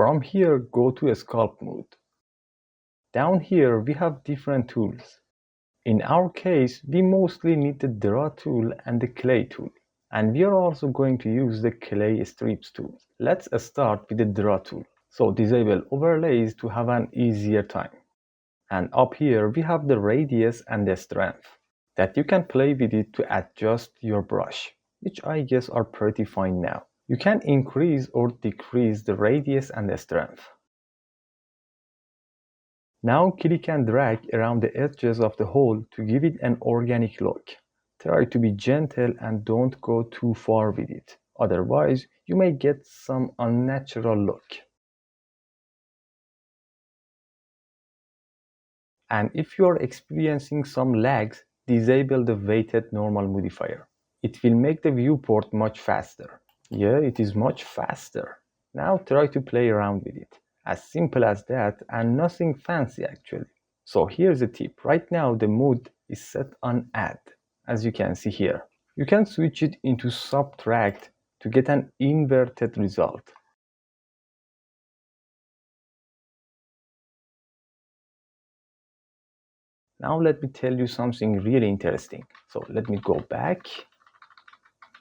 From here, go to Sculpt mode. Down here, we have different tools. In our case, we mostly need the Draw tool and the Clay tool. And we are also going to use the Clay strips tool. Let's start with the Draw tool. So disable overlays to have an easier time. And up here, we have the radius and the strength that you can play with it to adjust your brush, which I guess are pretty fine now. You can increase or decrease the radius and the strength. Now click and drag around the edges of the hole to give it an organic look. Try to be gentle and don't go too far with it. Otherwise, you may get some unnatural look. And if you are experiencing some lags, disable the weighted normal modifier. It will make the viewport much faster. Yeah, it is much faster. Now try to play around with it. As simple as that and nothing fancy actually. So here's a tip. Right now the mode is set on add, as you can see here. You can switch it into subtract to get an inverted result. Now let me tell you something really interesting. So let me go back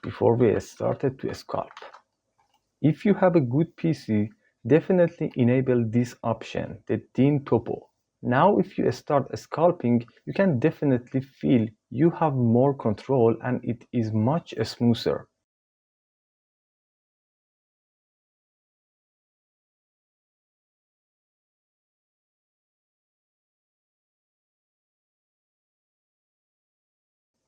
before we started to sculpt. If you have a good PC, definitely enable this option, the Dyntopo. Now if you start sculpting, you can definitely feel you have more control and it is much smoother.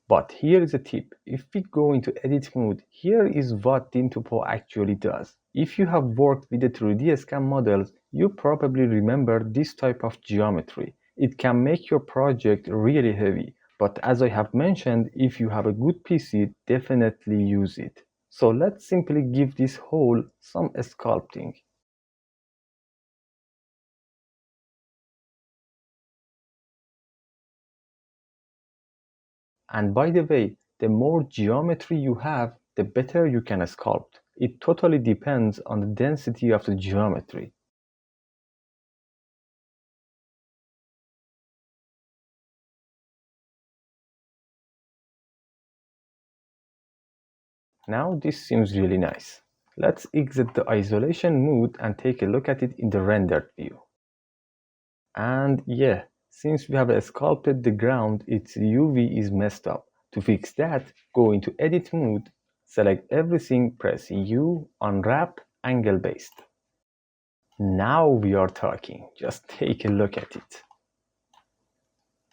But here is a tip. If we go into edit mode, here is what Dyntopo actually does. If you have worked with the 3D scan models, you probably remember this type of geometry. It can make your project really heavy. But as I have mentioned, if you have a good PC, definitely use it. So let's simply give this hole some sculpting. And by the way, the more geometry you have, the better you can sculpt. It totally depends on the density of the geometry. Now this seems really nice. Let's exit the isolation mode and take a look at it in the rendered view. And yeah, since we have sculpted the ground, its UV is messed up. To fix that, go into edit mode, select everything, press U, unwrap, angle based. Now we are talking. Just take a look at it.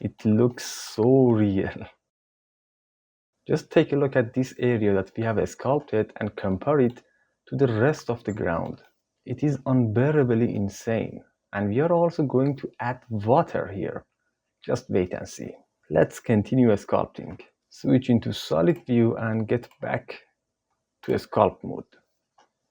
It looks so real. Just take a look at this area that we have sculpted and compare it to the rest of the ground. It is unbearably insane. And we are also going to add water here. Just wait and see. Let's continue sculpting. Switch into solid view and get back to sculpt mode.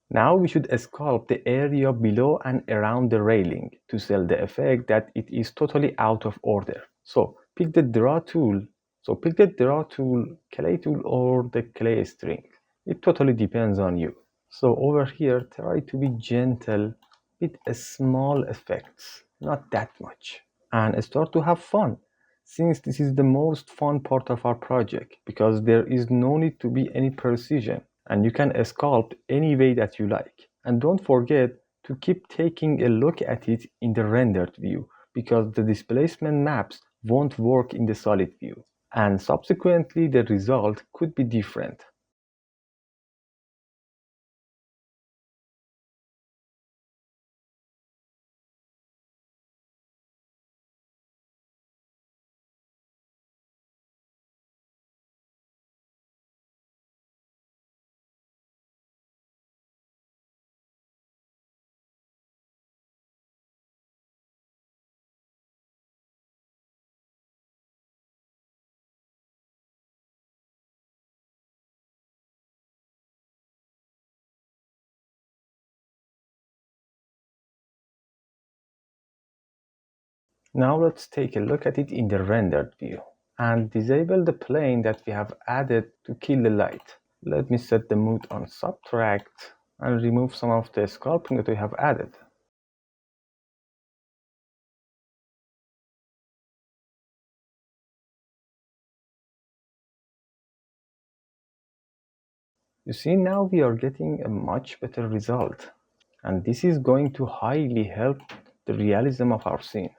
Now we should sculpt the area below and around the railing to sell the effect that it is totally out of order. So pick the draw tool. Clay tool, or the clay string. It totally depends on you. So over here, try to be gentle with small effects, not that much. And start to have fun, since this is the most fun part of our project, because there is no need to be any precision, and you can sculpt any way that you like. And don't forget to keep taking a look at it in the rendered view, because the displacement maps won't work in the solid view. And subsequently the result could be different. Now let's take a look at it in the rendered view and disable the plane that we have added to kill the light. Let me set the mode on subtract and remove some of the sculpting that we have added. You see, now we are getting a much better result, and this is going to highly help the realism of our scene.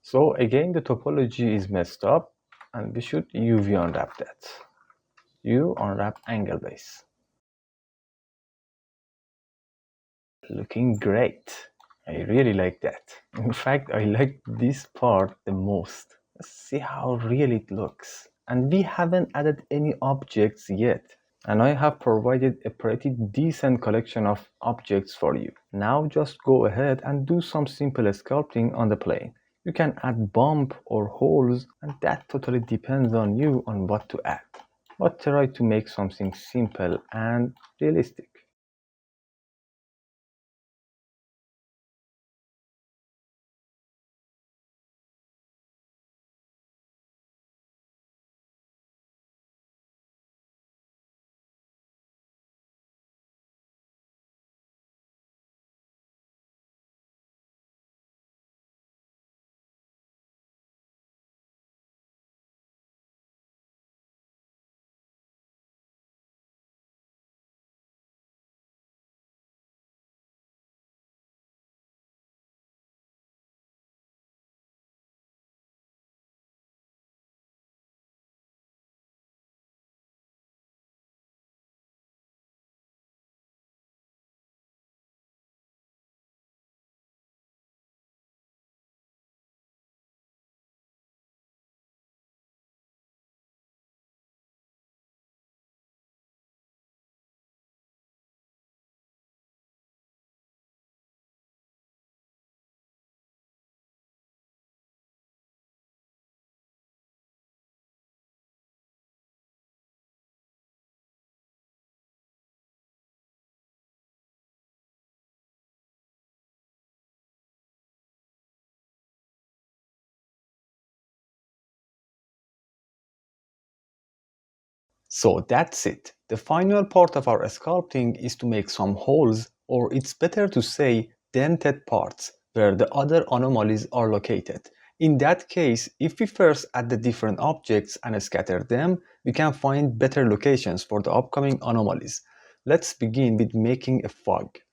So again, the topology is messed up, and we should UV unwrap that. U unwrap angle base. Looking great. I really like that. In fact, I like this part the most. See how real it looks. And we haven't added any objects yet. And I have provided a pretty decent collection of objects for you. Now just go ahead and do some simple sculpting on the plane. You can add bump or holes, and that totally depends on you on what to add. But try to make something simple and realistic. So that's it. The final part of our sculpting is to make some holes, or it's better to say dented parts, where the other anomalies are located. In that case, if we first add the different objects and scatter them, we can find better locations for the upcoming anomalies. Let's begin with making a fog.